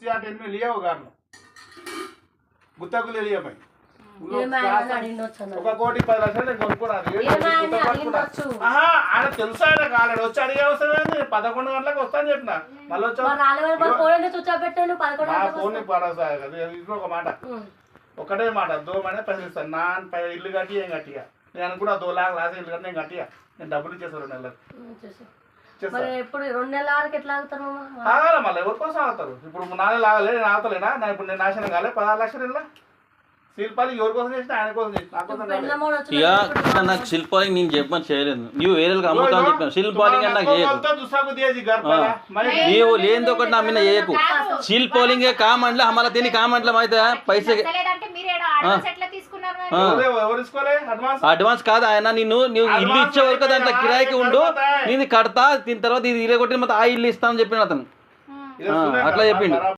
में लिया होगा గుత్తకు తెలియ పై ఒక కోటి 10 లక్షలు నేను కొనుక్కున్నాను. ఆయన తెలుసా ఆయన కాలేడు వచ్చి అడిగే అవసరం ఏంది? 11 గంటలకు వస్తాను చెప్పిన మళ్ళీ వచ్చా ఫోన్ పడసా ఒక మాట ఒకటే మాట దోమనే పైసలు ఇస్తాను నా ఇల్లు కట్టి ఏం గట్టిగా నేను కూడా 2 लाख లాస్ ఇల్లు కట్టి నేను గట్టిగా నేను డబ్బులు ఇచ్చేస్తాను 2 నెలలకు ఆగాలి మళ్ళీ ఎవరి కోసం ఆగుతారు? ఇప్పుడు 4 నెలలు ఆగలే నేను ఆగుతలేనా? నేను ఇప్పుడు నేను నాశనం కాలే 16 లక్షలు ఇలా శిల్పాలి ఎవరి కోసం చేసిన ఆయన కోసం చేసిన నాకు శిల్పాలింగ్ నేను చెప్పని చేయలేదు. నువ్వు వేరే అమ్ముతావు చెప్పాను. శిల్పాలింగ్ అంటే నాకు నీవు లేనిది ఒకటి నా మీద చేయకు. శిల్పాలింగే కామండ్ల हमारा దీని కామండ్ల అయితే పైసే అడ్వాన్స్ కాదు ఆయన నువ్వు ఇల్లు ఇచ్చే వరకు దాంట్లో కిరాయికి ఉండు నేను కడతా దీని తర్వాత ఇది ఇరగొట్టి మొత్తం ఆ ఇల్లు ఇస్తానని చెప్పిన అతను అట్లా చెప్పిండు.